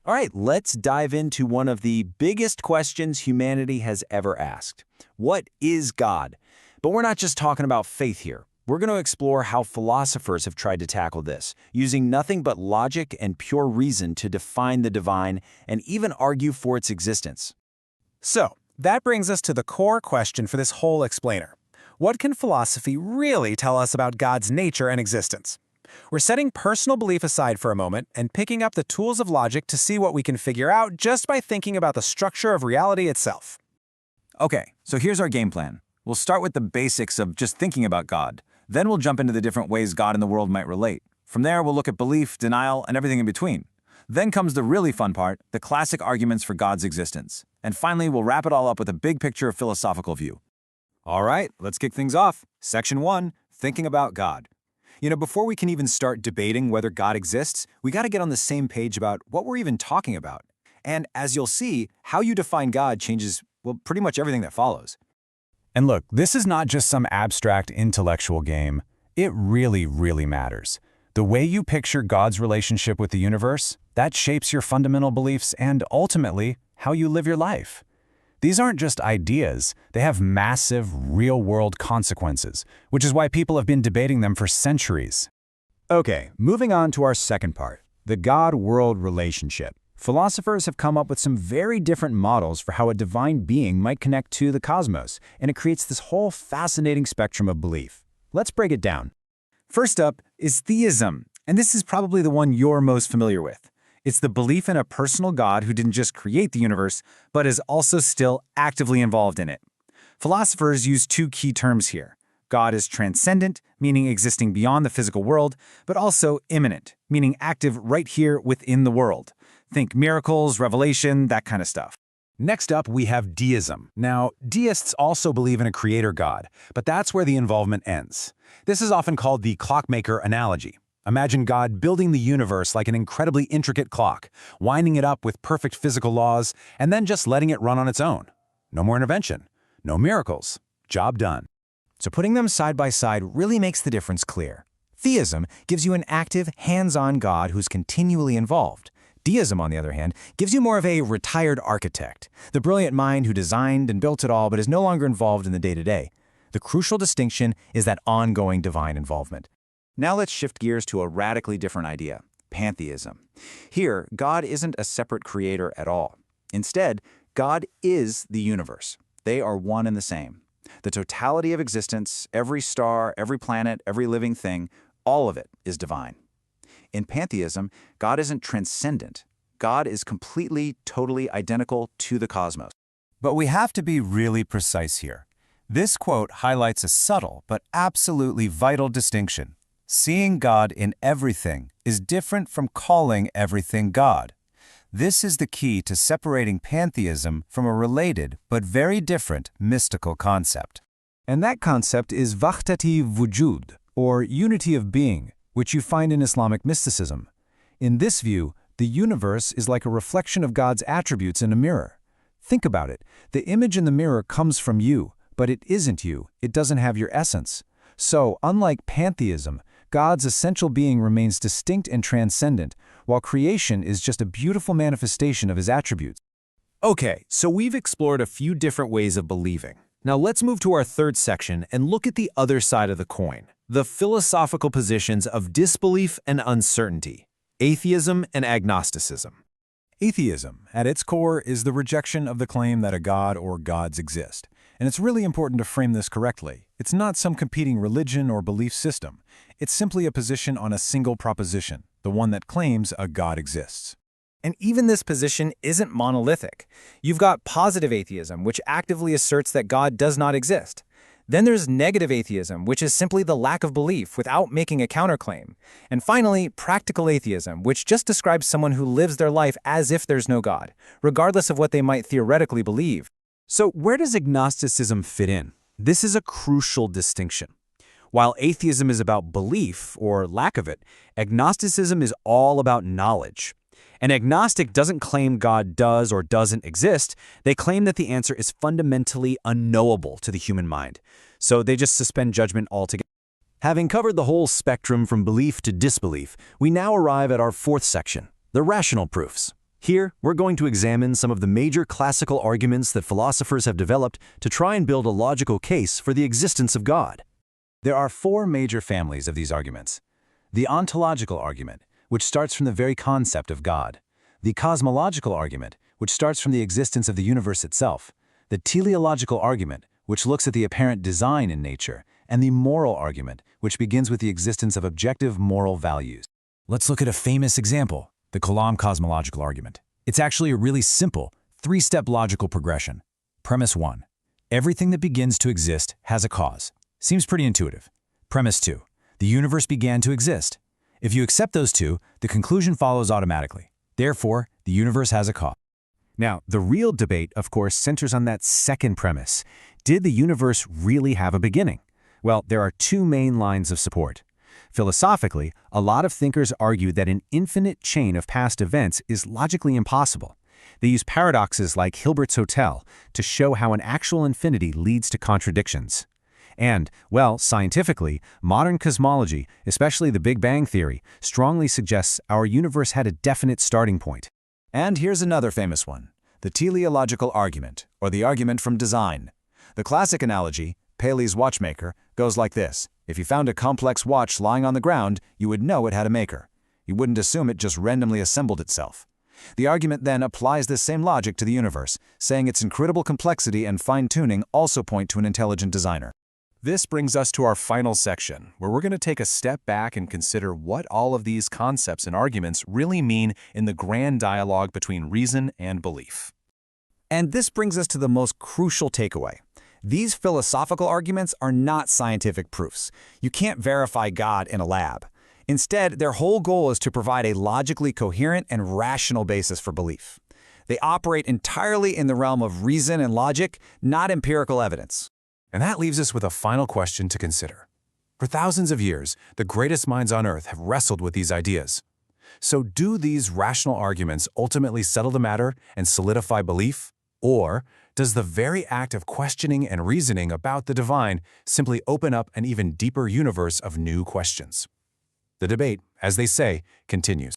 All right, let's dive into one of the biggest questions humanity has ever asked. What is God? But we're not just talking about faith here. We're going to explore how philosophers have tried to tackle this, using nothing but logic and pure reason to define the divine and even argue for its existence. So, that brings us to the core question for this whole explainer. What can philosophy really tell us about God's nature and existence? We're setting personal belief aside for a moment and picking up the tools of logic to see what we can figure out just by thinking about the structure of reality itself. Okay, so here's our game plan. We'll start with the basics of just thinking about God. Then we'll jump into the different ways God and the world might relate. From there, we'll look at belief, denial, and everything in between. Then comes the really fun part, the classic arguments for God's existence. And finally, we'll wrap it all up with a big picture philosophical view. All right, let's kick things off. Section 1, thinking about God. Before we can even start debating whether God exists, we got to get on the same page about what we're even talking about. And as you'll see, how you define God changes, well, pretty much everything that follows. And look, this is not just some abstract intellectual game. It really, really matters. The way you picture God's relationship with the universe, that shapes your fundamental beliefs and, ultimately, how you live your life. These aren't just ideas, they have massive, real-world consequences, which is why people have been debating them for centuries. Okay, moving on to our second part, the God-world relationship. Philosophers have come up with some very different models for how a divine being might connect to the cosmos, and it creates this whole fascinating spectrum of belief. Let's break it down. First up is theism, and this is probably the one you're most familiar with. It's the belief in a personal God who didn't just create the universe, but is also still actively involved in it. Philosophers use two key terms here. God is transcendent, meaning existing beyond the physical world, but also immanent, meaning active right here within the world. Think miracles, revelation, that kind of stuff. Next up, we have deism. Now, deists also believe in a creator God, but that's where the involvement ends. This is often called the clockmaker analogy. Imagine God building the universe like an incredibly intricate clock, winding it up with perfect physical laws, and then just letting it run on its own. No more intervention, no miracles, job done. So putting them side by side really makes the difference clear. Theism gives you an active, hands-on God who's continually involved. Deism, on the other hand, gives you more of a retired architect, the brilliant mind who designed and built it all but is no longer involved in the day-to-day. The crucial distinction is that ongoing divine involvement. Now let's shift gears to a radically different idea, pantheism. Here, God isn't a separate creator at all. Instead, God is the universe. They are one and the same. The totality of existence, every star, every planet, every living thing, all of it is divine. In pantheism, God isn't transcendent. God is completely, totally identical to the cosmos. But we have to be really precise here. This quote highlights a subtle but absolutely vital distinction. Seeing God in everything is different from calling everything God. This is the key to separating pantheism from a related but very different mystical concept. And that concept is wahdati wujud, or unity of being, which you find in Islamic mysticism. In this view, the universe is like a reflection of God's attributes in a mirror. Think about it. The image in the mirror comes from you, but it isn't you. It doesn't have your essence. So, unlike pantheism, God's essential being remains distinct and transcendent, while creation is just a beautiful manifestation of his attributes. Okay, so we've explored a few different ways of believing. Now let's move to our third section and look at the other side of the coin, the philosophical positions of disbelief and uncertainty, atheism and agnosticism. Atheism, at its core, is the rejection of the claim that a God or gods exist. And it's really important to frame this correctly. It's not some competing religion or belief system. It's simply a position on a single proposition, the one that claims a God exists. And even this position isn't monolithic. You've got positive atheism, which actively asserts that God does not exist. Then there's negative atheism, which is simply the lack of belief without making a counterclaim. And finally, practical atheism, which just describes someone who lives their life as if there's no God, regardless of what they might theoretically believe. So where does agnosticism fit in? This is a crucial distinction. While atheism is about belief, or lack of it, agnosticism is all about knowledge. An agnostic doesn't claim God does or doesn't exist. They claim that the answer is fundamentally unknowable to the human mind. So they just suspend judgment altogether. Having covered the whole spectrum from belief to disbelief, we now arrive at our fourth section, the rational proofs. Here, we're going to examine some of the major classical arguments that philosophers have developed to try and build a logical case for the existence of God. There are four major families of these arguments. The ontological argument, which starts from the very concept of God. The cosmological argument, which starts from the existence of the universe itself. The teleological argument, which looks at the apparent design in nature. And the moral argument, which begins with the existence of objective moral values. Let's look at a famous example, the Kalam cosmological argument. It's actually a really simple, three-step logical progression. Premise 1. Everything that begins to exist has a cause. Seems pretty intuitive. Premise 2. The universe began to exist. If you accept those two, the conclusion follows automatically. Therefore, the universe has a cause. Now, the real debate, of course, centers on that second premise. Did the universe really have a beginning? Well, there are two main lines of support. Philosophically, a lot of thinkers argue that an infinite chain of past events is logically impossible. They use paradoxes like Hilbert's Hotel to show how an actual infinity leads to contradictions. And, well, scientifically, modern cosmology, especially the Big Bang theory, strongly suggests our universe had a definite starting point. And here's another famous one, the teleological argument, or the argument from design. The classic analogy, Paley's watchmaker, goes like this. If you found a complex watch lying on the ground, you would know it had a maker. You wouldn't assume it just randomly assembled itself. The argument then applies this same logic to the universe, saying its incredible complexity and fine-tuning also point to an intelligent designer. This brings us to our final section, where we're going to take a step back and consider what all of these concepts and arguments really mean in the grand dialogue between reason and belief. And this brings us to the most crucial takeaway. These philosophical arguments are not scientific proofs. You can't verify God in a lab. Instead, their whole goal is to provide a logically coherent and rational basis for belief. They operate entirely in the realm of reason and logic, not empirical evidence. And that leaves us with a final question to consider. For thousands of years, the greatest minds on earth have wrestled with these ideas. So do these rational arguments ultimately settle the matter and solidify belief? Or does the very act of questioning and reasoning about the divine simply open up an even deeper universe of new questions? The debate, as they say, continues.